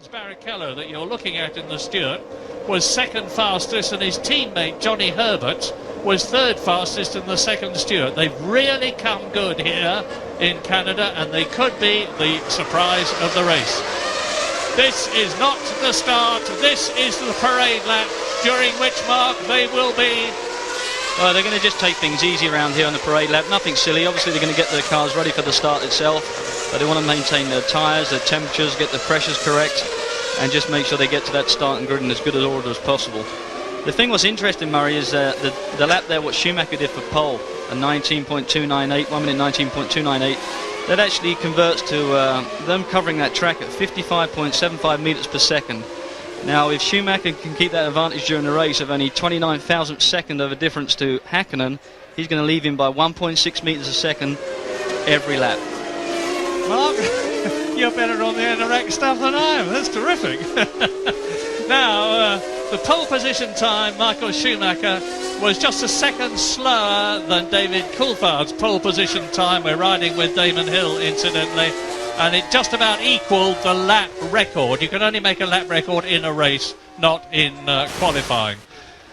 Rubens Barrichello that you're looking at in the Stewart was second fastest, and his teammate Johnny Herbert was third fastest in the second Stewart. They've really come good here in Canada, and they could be the surprise of the race. This is not the start, this is the parade lap, during which, Mark, they will be... Well, they're going to just take things easy around here on the parade lap, nothing silly. Obviously they're going to get their cars ready for the start itself, but they want to maintain their tyres, their temperatures, get the pressures correct, and just make sure they get to that starting grid in as good an order as possible. The thing what's interesting, Murray, is the lap there, what Schumacher did for pole, a 19.298, 1 minute 19.298, that actually converts to them covering that track at 55.75 metres per second. Now, if Schumacher can keep that advantage during the race of only 29,000th second of a difference to Häkkinen, he's going to leave him by 1.6 metres a second every lap. Mark, you're better on the NRX stuff than I am. That's terrific. Now, the pole position time, Michael Schumacher, was just a second slower than David Coulthard's pole position time. We're riding with Damon Hill, incidentally, and it just about equalled the lap record. You can only make a lap record in a race, not in qualifying.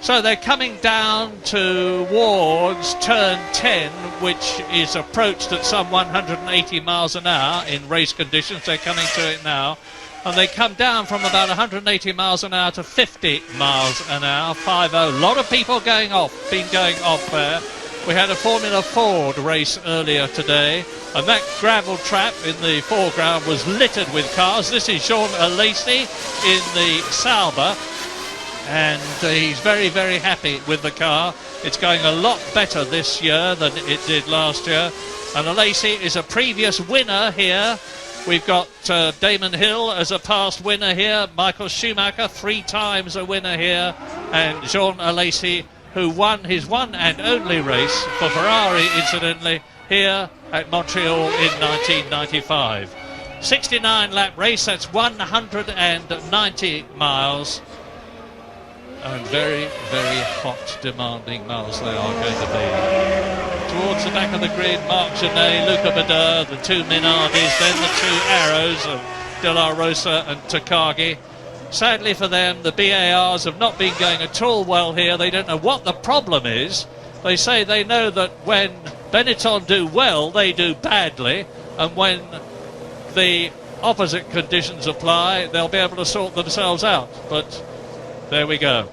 So they're coming down towards turn 10, which is approached at some 180 miles an hour in race conditions. They're coming to it now. And they come down from about 180 miles an hour to 50 miles an hour, 5-0. A lot of people been going off there. We had a Formula Ford race earlier today, and that gravel trap in the foreground was littered with cars. This is Jean Alesi in the Sauber, and he's very, very happy with the car. It's going a lot better this year than it did last year. And Alesi is a previous winner here. We've got Damon Hill as a past winner here, Michael Schumacher 3 times a winner here, and Jean Alesi, who won his one and only race for Ferrari, incidentally, here at Montreal in 1995. 69 lap race, that's 190 miles, and very, very hot, demanding miles they are going to be. Towards the back of the grid, Marc Genet, Luca Bader, the 2 Minardis, then the 2 Arrows of De La Rosa and Takagi. Sadly for them, the BARs have not been going at all well here. They don't know what the problem is. They say they know that when Benetton do well, they do badly, and when the opposite conditions apply, they'll be able to sort themselves out. But there we go.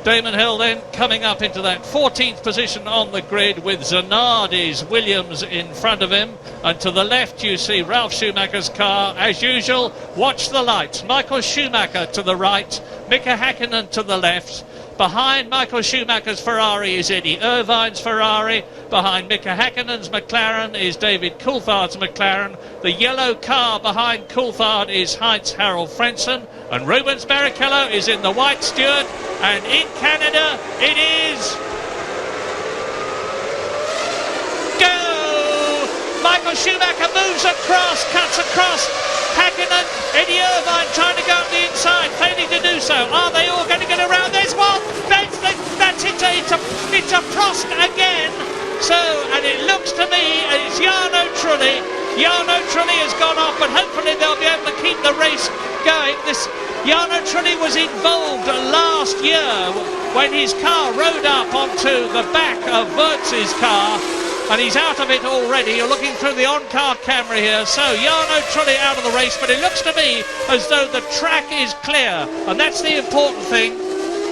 Damon Hill then coming up into that 14th position on the grid with Zanardi's Williams in front of him, and to the left you see Ralf Schumacher's car. As usual, watch the lights. Michael Schumacher to the right, Mika Häkkinen to the left. Behind Michael Schumacher's Ferrari is Eddie Irvine's Ferrari. Behind Mika Häkkinen's McLaren is David Coulthard's McLaren. The yellow car behind Coulthard is Heinz-Harald Frentzen. And Rubens Barrichello is in the white Stewart. And in Canada, it is... Go! Michael Schumacher moves across, cuts across. Häkkinen, Eddie Irvine trying to go up the inside, failing to do so. Are they all going to get around? There's one! That's it, it's a Prost again. So, and it looks to me, it's Jarno Trulli. Jarno Trulli has gone off, but hopefully they'll be able to keep the race going. Jarno Trulli was involved last year when his car rode up onto the back of Wirtz's car, and he's out of it already. You're looking through the on-car camera here. So Jarno Trulli out of the race, but it looks to me as though the track is clear, and that's the important thing.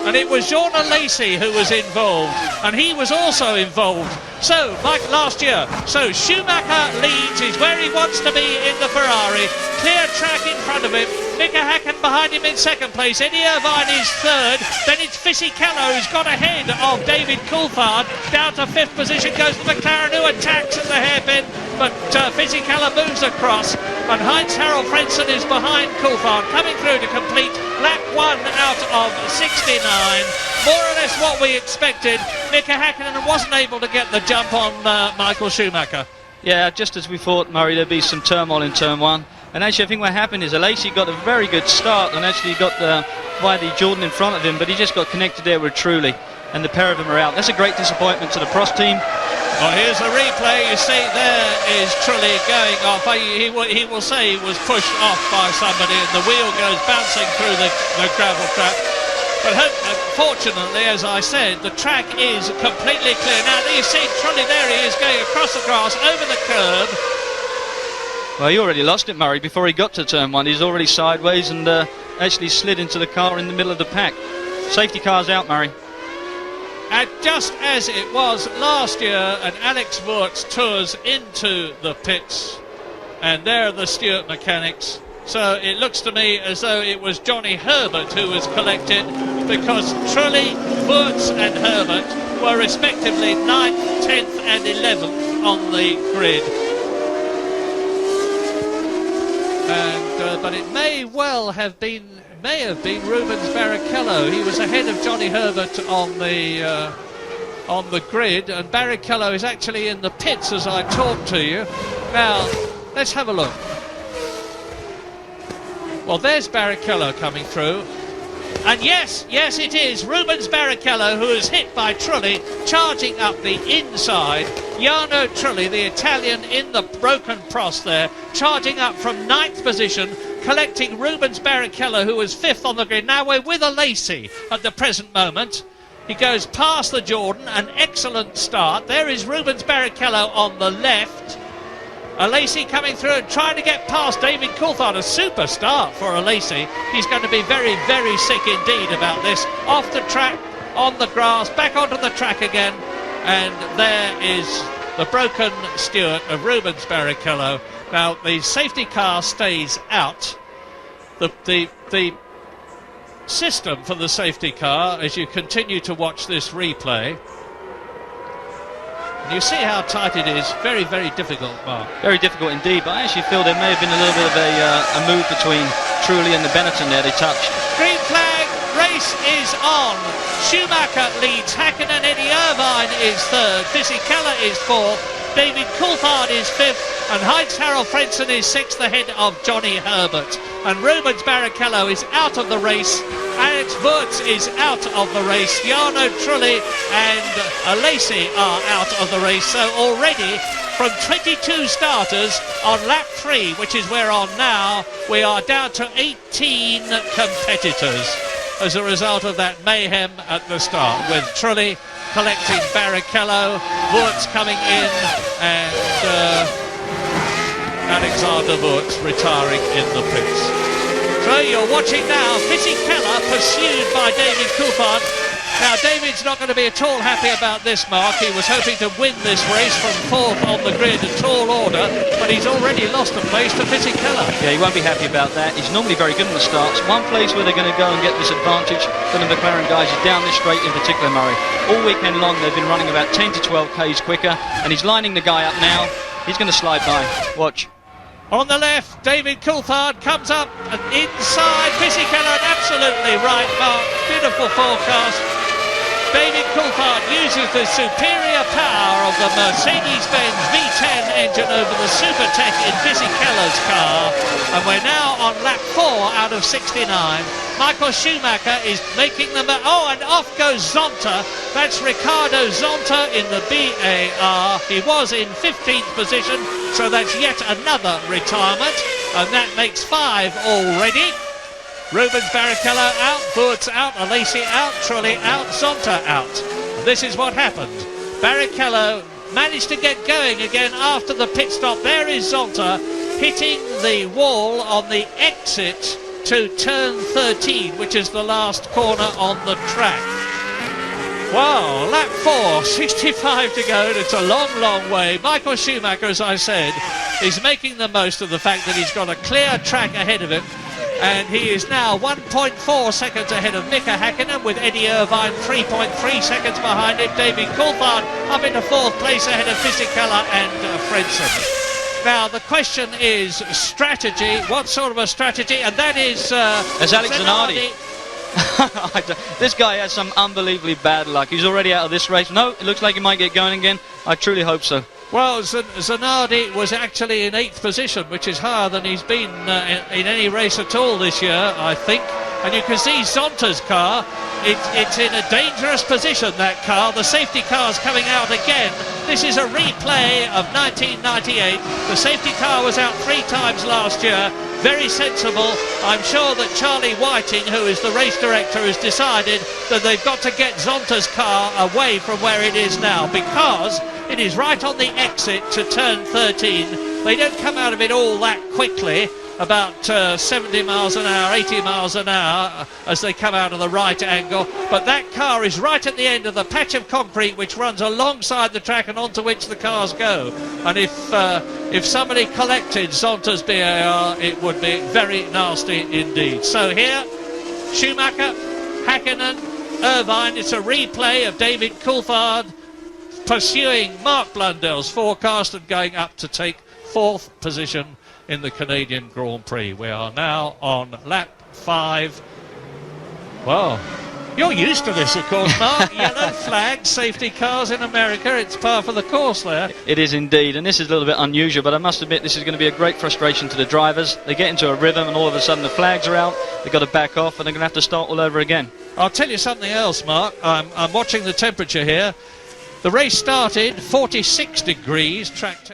And it was Jean Alesi who was involved, and he was also involved. So, like last year, so Schumacher leads, he's where he wants to be in the Ferrari. Clear track in front of him. Mika Häkkinen behind him in second place. Eddie Irvine is third. Then it's Fisichella who's got ahead of David Coulthard. Down to 5th position goes the McLaren, who attacks at the hairpin. But Fisichella moves across. And Heinz-Harald Frentzen is behind Coulthard, coming through to complete lap 1 out of 69. More or less what we expected. Mika Häkkinen wasn't able to get the jump on Michael Schumacher. Yeah, just as we thought, Murray, there'd be some turmoil in turn 1. And actually, I think what happened is Alesi got a very good start and actually got by the Jordan in front of him, but he just got connected there with Trulli. and the pair of them are out. That's a great disappointment to the Prost team. Well, here's a replay. You see, there is Trulli going off. He will say he was pushed off by somebody, and the wheel goes bouncing through the gravel trap. But fortunately, as I said, the track is completely clear. Now, you see Trulli, there he is, going across the grass, over the curb. Well, he already lost it, Murray, before he got to turn one. He's already sideways and actually slid into the car in the middle of the pack. Safety car's out, Murray. And just as it was last year, and Alex Wurtz tours into the pits, and there are the Stewart mechanics. So it looks to me as though it was Johnny Herbert who was collected, because Trulli, Wurtz and Herbert were respectively 9th, 10th and 11th on the grid. And, but it may have been Rubens Barrichello. He was ahead of Johnny Herbert on the grid, and Barrichello is actually in the pits as I talk to you. Now, let's have a look. Well, there's Barrichello coming through. And yes, it is Rubens Barrichello who is hit by Trulli, charging up the inside. Jarno Trulli, the Italian in the broken Prost there, charging up from 9th position, collecting Rubens Barrichello, who was 5th on the grid. Now we're with a Lacey at the present moment. He goes past the Jordan, an excellent start. There is Rubens Barrichello on the left. A Lacey coming through and trying to get past David Coulthard. A super start for a Lacey. He's going to be very, very sick indeed about this. Off the track, on the grass, back onto the track again. And there is the broken Stewart of Rubens Barrichello. Now, the safety car stays out. The system for the safety car, as you continue to watch this replay, you see how tight it is. Very, very difficult, Mark. Very difficult indeed, but I actually feel there may have been a little bit of a move between Trulli and the Benetton there. They touched. Green flag, race is on. Schumacher leads, Hakkinen, Eddie Irvine is 3rd, Fisichella is 4th, David Coulthard is 5th, and Heinz-Harald Frentzen is 6th ahead of Johnny Herbert. And Rubens Barrichello is out of the race. Alex Wurtz is out of the race. Jarno Trulli and Lacey are out of the race. So already from 22 starters on lap 3, which is we're on now, we are down to 18 competitors as a result of that mayhem at the start, with Trulli collecting Barrichello, Wurtz coming in, and Alexander Wurtz retiring in the pits. So you're watching now Fisichella pursued by David Coulthard. Now David's not going to be at all happy about this, Mark. He was hoping to win this race from 4th on the grid in tall order, but he's already lost a place to Fisichella. Yeah, he won't be happy about that. He's normally very good in the starts. One place where they're going to go and get this advantage for the McLaren guys is down this straight in particular, Murray. All weekend long they've been running about 10 to 12 k's quicker, and he's lining the guy up now. He's going to slide by. Watch. On the left, David Coulthard comes up and inside Fisichella, and absolutely right, Mark. Beautiful forecast. David Coulthard uses the superior power of the Mercedes-Benz V10 engine over the Supertech in Fisichella's car, and we're now on lap 4 out of 69. Michael Schumacher is making them. Oh, and off goes Zonta. That's Ricardo Zonta in the BAR. He was in 15th position, so that's yet another retirement, and that makes 5 already. Rubens Barrichello out, Wurtz out, Lacey out, Trulli out, Zonta out. This is what happened. Barrichello managed to get going again after the pit stop. There is Zonta hitting the wall on the exit to turn 13, which is the last corner on the track. Wow, lap 4, 65 to go, and it's a long, long way. Michael Schumacher, as I said, is making the most of the fact that he's got a clear track ahead of him. And he is now 1.4 seconds ahead of Mika Hakkinen, with Eddie Irvine 3.3 seconds behind him. David Coulthard up into 4th place ahead of Fisichella and Frentzen. Now the question is strategy. What sort of a strategy? And that is as Alex Zanardi. This guy has some unbelievably bad luck. He's already out of this race. No, it looks like he might get going again. I truly hope so. Well, Zanardi was actually in 8th position, which is higher than he's been in any race at all this year, I think. and you can see Zonta's car. It's in a dangerous position, that car. The safety car's coming out again. This is a replay of 1998. The safety car was out 3 times last year. Very sensible. I'm sure that Charlie Whiting, who is the race director, has decided that they've got to get Zonta's car away from where it is now, because it is right on the exit to turn 13. They don't come out of it all that quickly, about 70 miles an hour, 80 miles an hour as they come out of the right angle. But that car is right at the end of the patch of concrete which runs alongside the track and onto which the cars go. And if somebody collected Zonta's BAR, it would be very nasty indeed. So here, Schumacher, Hakkinen, Irvine. It's a replay of David Coulthard pursuing Mark Blundell's forecast and going up to take 4th position in the Canadian Grand Prix. We are now on lap 5. Well, you're used to this, of course, Mark. Yellow flag, safety cars in America. It's par for the course there. It is indeed, and this is a little bit unusual, but I must admit this is going to be a great frustration to the drivers. They get into a rhythm and all of a sudden the flags are out. They've got to back off and they're going to have to start all over again. I'll tell you something else, Mark. I'm watching the temperature here. The race started 46 degrees, track